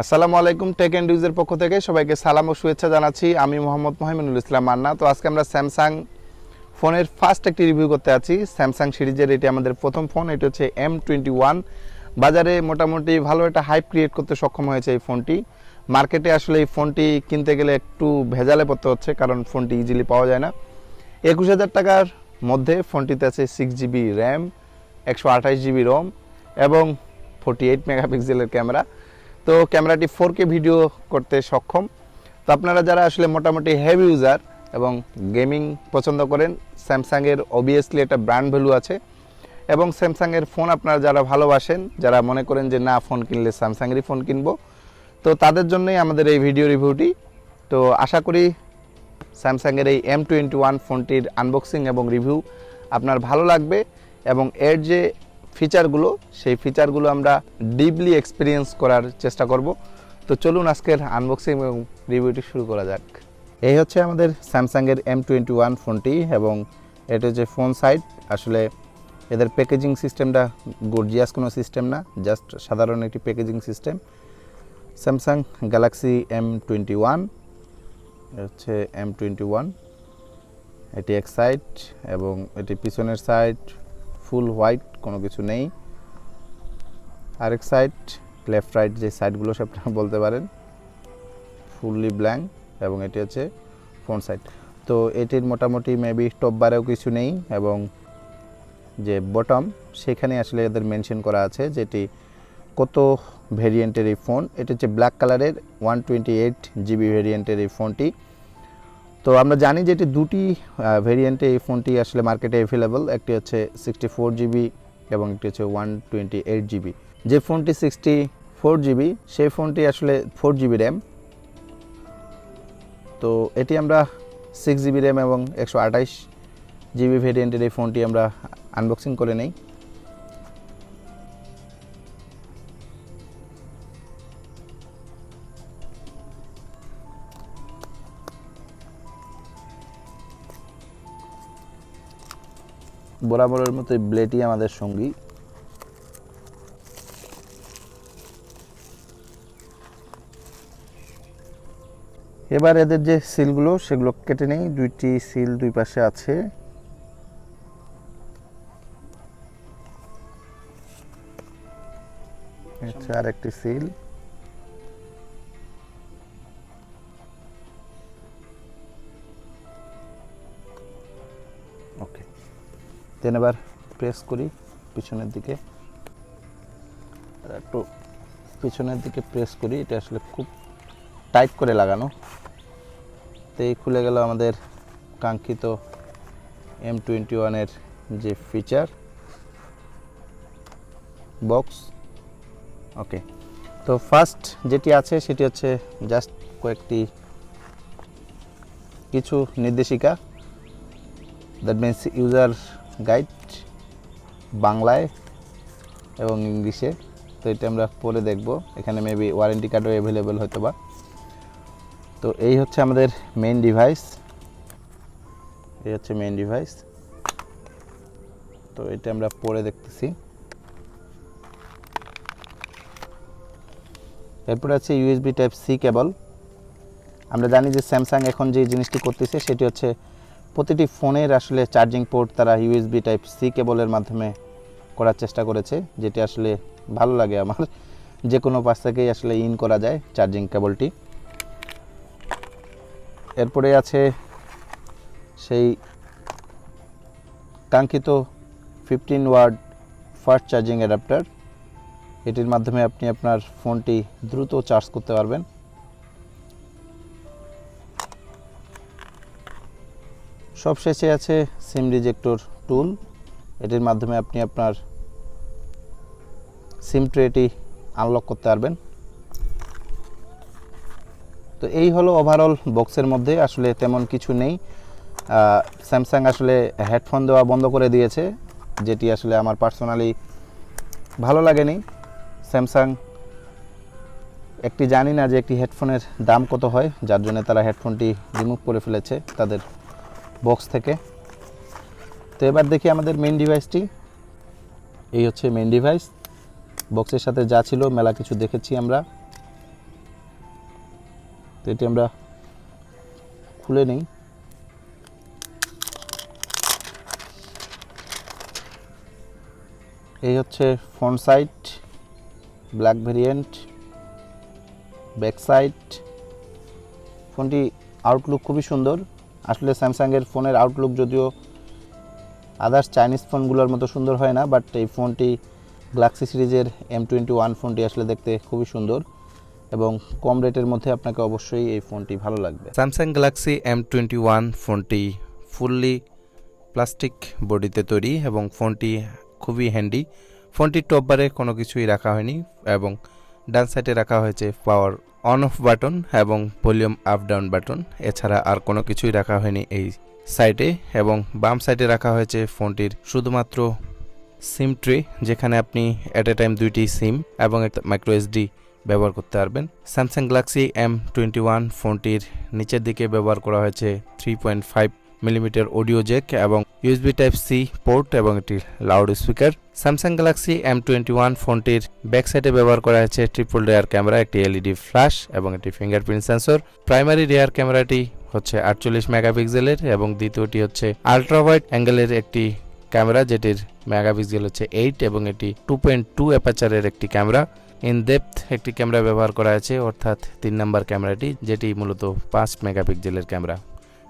আসসালামু আলাইকুম take and ইউজের পক্ষ থেকে সবাইকে সালাম ও শুভেচ্ছা জানাচ্ছি। আমি মোহাম্মদ মহিমুনুল ইসলাম মান্না। তো আজকে আমরা স্যামসাং ফোনের ফার্স্ট একটি রিভিউ করতে আছি। স্যামসাং সিরিজের এটি আমাদের প্রথম ফোন। এটি হচ্ছে M21। বাজারে মোটামুটি ভালো একটা হাইপ ক্রিয়েট করতে সক্ষম হয়েছে এই ফোনটি। মার্কেটে আসলে এই ফোনটি কিনতে গেলে একটু ভেজালে পড়তে হচ্ছে, কারণ ফোনটি ইজিলি পাওয়া যায় না। 21,000 টাকার মধ্যে ফোনটিতে আছে 6GB র্যাম, 128GB রোম এবং 48 মেগাপিক্সেলের ক্যামেরা। তো ক্যামেরাটি 4K ভিডিও করতে সক্ষম। তো আপনারা যারা আসলে মোটামুটি হেভি ইউজার এবং গেমিং পছন্দ করেন, স্যামসাংয়ের অবভিয়াসলি একটা ব্র্যান্ড ভ্যালু আছে এবং স্যামসাংয়ের ফোন আপনারা যারা ভালোবাসেন, যারা মনে করেন যে না ফোন কিনলে স্যামসাংয়েরই ফোন কিনবো, তো তাদের জন্যই আমাদের এই ভিডিও রিভিউটি। তো আশা করি স্যামসাংয়ের এই M21 ফোনটির আনবক্সিং এবং রিভিউ আপনার ভালো লাগবে এবং এর যে ফিচারগুলো, সেই ফিচারগুলো আমরা ডিপলি এক্সপিরিয়েন্স করার চেষ্টা করব। তো চলুন আজকের আনবক্সিং এবং রিভিউটি শুরু করা যাক। এই হচ্ছে আমাদের স্যামসাংয়ের M21 ফোনটি এবং এটা হচ্ছে ফোন সাইড। আসলে এদের প্যাকেজিং সিস্টেমটা গর্জিয়াস কোনো সিস্টেম না, জাস্ট সাধারণ একটি packaging system. Samsung Galaxy M21 হচ্ছে M21, এটি এক সাইড এবং এটি পিছনের সাইড ফুল হোয়াইট, কোনো কিছু নেই। আরেক সাইড লেফট রাইট যে সাইডগুলো সব বলতে পারেন ফুললি ব্ল্যাঙ্ক এবং এটি হচ্ছে ফ্রন্ট সাইড। তো এটির মোটামুটি মেবি টপ বারেও কিছু নেই এবং যে বটম সেখানে আসলে এদের মেনশন করা আছে যেটি কত ভেরিয়েন্টের এই ফোন। এটি হচ্ছে ব্ল্যাক কালারের 128GB ভেরিয়েন্টের এই ফোনটি। তো আমরা জানি যে এটি দুটি ভেরিয়েন্টে এই ফোনটি আসলে মার্কেটে অ্যাভেলেবল। একটি হচ্ছে 64GB এবং একটি হচ্ছে 128GB। যে ফোনটি 64GB সেই ফোনটি আসলে 4GB র্যাম। তো এটি আমরা 6GB র্যাম এবং 128GB ভেরিয়েন্টের এই ফোনটি আমরা আনবক্সিং করে নেই। বরাবরের মতো ব্লেডই আমাদের সঙ্গী। এবার এদের যে সিলগুলো সেগুলো কেটে নেই। দুইটি সিল দুই পাশে আছে। আচ্ছা, আর একটি সিল। ওকে, দেন এবার প্রেস করি পিছনের দিকে, একটু পিছনের দিকে প্রেস করি। এটা আসলে খুব টাইট করে লাগানো। তো এই খুলে গেল আমাদের কাঙ্ক্ষিত M21-এর যে ফিচার বক্স। ওকে, তো ফার্স্ট যেটি আছে সেটি হচ্ছে জাস্ট কয়েকটি কিছু নির্দেশিকা, দ্যাট মিনস ইউজার গাইড বাংলায় এবং ইংলিশে। তো এটা আমরা পরে দেখব। এখানে মেবি ওয়ারেন্টি কার্ডও অ্যাভেলেবেল হয়তো বা। তো এই হচ্ছে আমাদের মেইন ডিভাইস। এই হচ্ছে মেইন ডিভাইস। তো এটা আমরা পরে দেখতেছি। এরপর আছে USB Type-C কেবল। আমরা জানি যে স্যামসাং এখন যে জিনিসটি করতেছে সেটি হচ্ছে প্রতিটি ফোনের আসলে চার্জিং পোর্ট তারা USB Type-C কেবলের মাধ্যমে করার চেষ্টা করেছে, যেটি আসলে ভালো লাগে আমার। যে কোনো পাশ থেকেই আসলে ইন করা যায় চার্জিং কেবলটি। এরপরে আছে সেই কাঙ্ক্ষিত 15 ওয়াট ফাস্ট চার্জিং অ্যাডাপ্টার। এটির মাধ্যমে আপনি আপনার ফোনটি দ্রুত চার্জ করতে পারবেন। সবশেষে আছে সিম রিজেক্টর টুল। এটির মাধ্যমে আপনি আপনার সিম ট্রেটি আনলক করতে পারবেন। তো এই হলো ওভারঅল বক্সের মধ্যে। আসলে তেমন কিছু নেই। স্যামসাং আসলে হেডফোন দেওয়া বন্ধ করে দিয়েছে, যেটি আসলে আমার পার্সোনালি ভালো লাগেনি। স্যামসাং একটি জানি না যে একটি হেডফোনের দাম কত হয়, যার জন্য তারা হেডফোনটি রিমুভ করে ফেলেছে তাদের বক্স থেকে। তো এবার দেখি আমাদের মেইন ডিভাইসটি। এই হচ্ছে মেইন ডিভাইস। বক্সের সাথে যা ছিল মেলা কিছু দেখেছি আমরা। তো এটি আমরা খুলে নিই। এই হচ্ছে front side, black variant, back side. ফোনটি আউটলুক খুবই সুন্দর। আসলে স্যামসাংয়ের ফোনের আউটলুক যদিও আদার্স চাইনিজ ফোনগুলোর মতো সুন্দর হয় না, বাট এই ফোনটি গ্যালাক্সি সিরিজের M21 ফোনটি আসলে দেখতে খুবই সুন্দর এবং কম রেটের মধ্যে আপনাকে অবশ্যই এই ফোনটি ভালো লাগবে। স্যামসাং গ্যালাক্সি M21 ফোনটি ফুললি প্লাস্টিক বডিতে তৈরি এবং ফোনটি খুবই হ্যান্ডি। ফোনটির টপ বারে কোনো কিছুই রাখা হয়নি এবং ডান সাইডে রাখা হয়েছে পাওয়ার অন অফ বাটন এবং ভলিউম আপ ডাউন বাটন, এছাড়া আর কোনো কিছুই রাখা হয়নি এই সাইডে। এবং বাম সাইডে রাখা হয়েছে ফোনটির শুধুমাত্র সিম ট্রে, যেখানে আপনি অ্যাট এ টাইম 2টি সিম এবং একটা microSD ব্যবহার করতে পারবেন। স্যামসাং গ্যালাক্সি M21 ফোনটির নিচের দিকে ব্যবহার করা হয়েছে 3.5 মিলিমিটার অডিও জ্যাক এবং USB Type-C পোর্ট এবং একটি loud speaker. Samsung Galaxy M21 ফোনটির ব্যাক সাইডে ব্যবহার করা হয়েছে ট্রিপল রেয়ার ক্যামেরা, একটি LED ফ্ল্যাশ এবং একটি ফিঙ্গারপ্রিন্ট সেন্সর। প্রাইমারি রেয়ার ক্যামেরাটি হচ্ছে 48 মেগাপিক্সেলের এবং দ্বিতীয়টি হচ্ছে আলট্রা ওয়াইড অ্যাঙ্গেলের একটি ক্যামেরা, যেটির মেগাপিক্সেল হচ্ছে 8 এবং এটি 2.2 অ্যাপারচারের একটি ক্যামেরা। ইন ডেপথ একটি ক্যামেরা ব্যবহার করা হয়েছে, অর্থাৎ 3 নম্বর ক্যামেরাটি, যেটি মূলত 5 মেগাপিক্সেলের ক্যামেরা।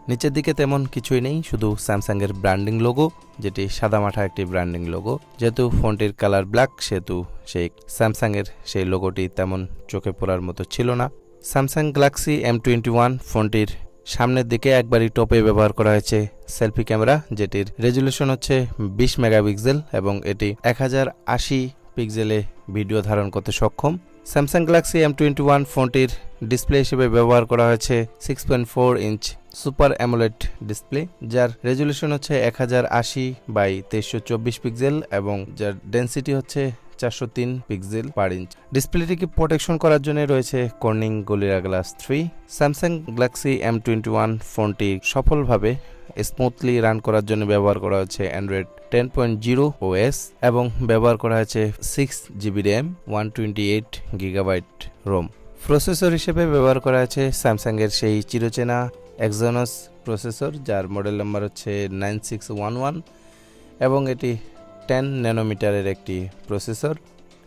নিচের দিকে তেমন কিছুই নেই, শুধু স্যামসাংয়ের ব্র্যান্ডিং লোগো, যেটি সাদামাঠা একটি ব্র্যান্ডিং লোগো। যেহেতু ফোনটির কালার ব্ল্যাক, সেহেতু সেই স্যামসাংয়ের সেই লোগোটি তেমন চোখে পড়ার মতো ছিল না। স্যামসাং গ্যালাক্সি M21 ফোনটির সামনের দিকে একবারই টপে ব্যবহার করা হয়েছে সেলফি ক্যামেরা, যেটির রেজুলেশন হচ্ছে 20 মেগাপিক্সেল এবং এটি 1080 পিক্সেলে ভিডিও ধারণ করতে সক্ষম। স্যামসাং গ্যালাক্সি M21 ফোনটির ডিসপ্লে হিসেবে ব্যবহার করা হয়েছে 6.4 ইঞ্চ সুপার অ্যামোলেড ডিসপ্লে, যার রেজুলেশন হচ্ছে 1080 বাই 2324 পিক্সেল এবং যার ডেনসিটি হচ্ছে 403 পিক্সেল পার ইঞ্চ। ডিসপ্লেটিকে প্রোটেকশন করার জন্য রয়েছে Corning gorilla glass 3। Samsung Galaxy M21 ফোনটি সফলভাবে স্মুথলি রান করার জন্য ব্যবহার করা হচ্ছে অ্যান্ড্রয়েড 10.0 OS এবং ব্যবহার করা হয়েছে 6GB RAM, 128 GB ROM। Processor হিসেবে ব্যবহার করা হয়েছে স্যামসাংয়ের সেই চিরচেনা Exynos প্রসেসর, যার মডেল নাম্বার হচ্ছে 9611 এবং এটি 10 ন্যানোমিটারের একটি প্রসেসর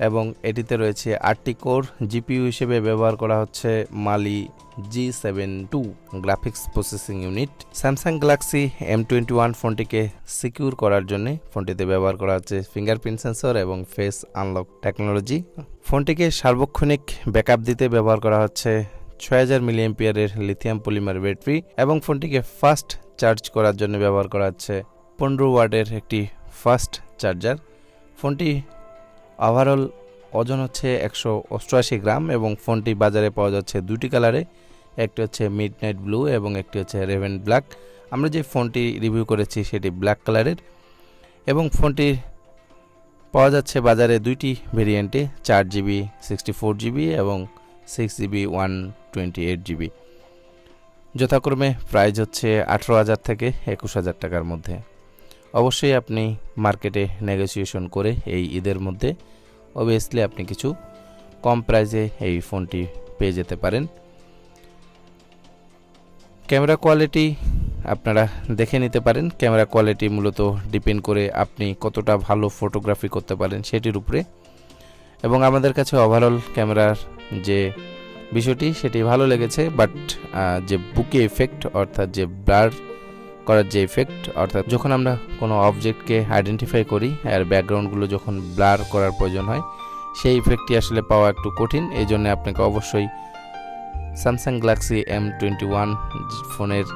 এবং এটিতে রয়েছে 8টি কোর। জিপিইউ হিসেবে ব্যবহার করা হচ্ছে Mali G72 graphics processing unit. Samsung Galaxy M21 ফোনটিকে সিকিউর করার জন্য ফোনটিতে ব্যবহার করা হচ্ছে ফিঙ্গারপ্রিন্ট সেন্সর এবং ফেস আনলক টেকনোলজি। ফোনটিকে সার্বক্ষণিক ব্যাকআপ দিতে ব্যবহার করা হচ্ছে 6000 মিলিঅ্যাম্পিয়ারের লিথিয়াম পলিমার ব্যাটারি এবং ফোনটিকে ফাস্ট চার্জ করার জন্য ব্যবহার করা হচ্ছে 15 ওয়াটের একটি ফাস্ট চার্জার। ফোনটি ওভারঅল ওজন হচ্ছে 188 গ্রাম এবং ফোনটি বাজারে পাওয়া যাচ্ছে দুটি কালারে, একটি হচ্ছে মিডনাইট ব্লু এবং একটি হচ্ছে রেভেন ব্ল্যাক। আমরা যে ফোনটি রিভিউ করেছি সেটি ব্ল্যাক কালারের এবং ফোনটি পাওয়া যাচ্ছে বাজারে দুইটি ভেরিয়েন্টে, 4GB 64GB এবং 6GB 128GB। যথাক্রমে প্রাইস হচ্ছে 18,000 থেকে 21,000 টাকার মধ্যে। অবশ্যই আপনি মার্কেটে নেগোসিয়েশন করে এই ঈদের মধ্যে অবভিয়াসলি আপনি কিছু কম প্রাইসে এই ফোনটি পেয়ে যেতে পারেন। ক্যামেরা কোয়ালিটি আপনারা দেখে নিতে পারেন। ক্যামেরা কোয়ালিটি মূলত ডিপেন্ড করে আপনি কতটা ভালো ফটোগ্রাফি করতে পারেন সেটির উপরে এবং আমাদের কাছে ওভারঅল ক্যামেরার যে বিষয়টি সেটি ভালো লেগেছে, বাট যে বুকে এফেক্ট অর্থাৎ যে ব্লার করার যে ইফেক্ট, অর্থাৎ যখন আমরা কোনো অবজেক্টকে আইডেন্টিফাই করি আর ব্যাকগ্রাউন্ডগুলো যখন ব্লার করার প্রয়োজন হয়, সেই ইফেক্টটি আসলে পাওয়া একটু কঠিন। এই জন্য আপনাকে অবশ্যই স্যামসাং গ্যালাক্সি M21 ফোনের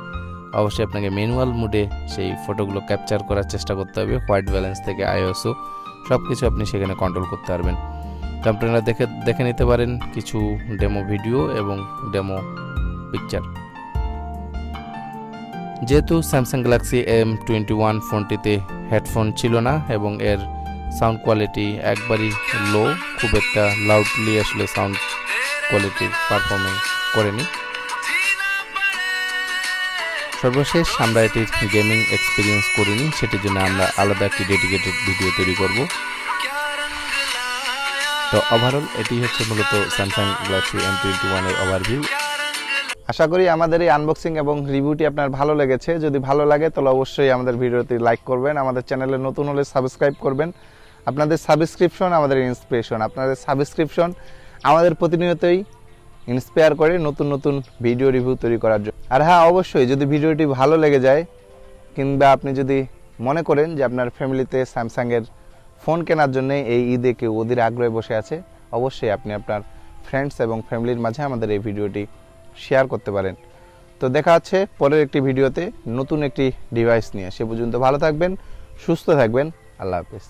অবশ্যই আপনাকে ম্যানুয়াল মোডে সেই ফটোগুলো ক্যাপচার করার চেষ্টা করতে হবে। হোয়াইট ব্যালেন্স থেকে ISO সব কিছু আপনি সেখানে কন্ট্রোল করতে পারবেন। তো আপনারা দেখে নিতে পারেন কিছু ডেমো ভিডিও এবং ডেমো পিকচার। যেহেতু স্যামসাং গ্যালাক্সি M21 ফোনটিতে হেডফোন ছিল না এবং এর সাউন্ড কোয়ালিটি একবারই লো, খুব একটা লাউডলি আসলে সাউন্ড কোয়ালিটি পারফরমেন্স করেনি। সর্বশেষ আমরা এটির গেমিং এক্সপিরিয়েন্স করিনি, সেটির জন্য আমরা আলাদা একটি ডেডিকেটেড ভিডিও তৈরি করব। তো ওভারঅল এটি হচ্ছে মূলত স্যামসাং গ্যালাক্সি M21 এর ওভারভিউ। আশা করি আমাদের এই আনবক্সিং এবং রিভিউটি আপনার ভালো লেগেছে। যদি ভালো লাগে তাহলে অবশ্যই আমাদের ভিডিওটি লাইক করবেন, আমাদের চ্যানেলে নতুন হলে সাবস্ক্রাইব করবেন। আপনাদের সাবস্ক্রিপশন আমাদের ইন্সপিরেশন, আপনাদের সাবস্ক্রিপশন আমাদের প্রতিনিয়তই ইন্সপায়ার করে নতুন নতুন ভিডিও রিভিউ তৈরি করার জন্য। আর হ্যাঁ, অবশ্যই যদি ভিডিওটি ভালো লেগে যায় কিংবা আপনি যদি মনে করেন যে আপনার ফ্যামিলিতে স্যামসাংয়ের ফোন কেনার জন্য এই ঈদে কেউ অধীর আগ্রহে বসে আছে, অবশ্যই আপনি আপনার ফ্রেন্ডস এবং ফ্যামিলির মাঝে আমাদের এই ভিডিওটি শেয়ার করতে পারেন। তো দেখা হচ্ছে পরের একটি ভিডিওতে নতুন একটি ডিভাইস নিয়ে। সে পর্যন্ত ভালো থাকবেন, সুস্থ থাকবেন। আল্লাহ হাফেজ।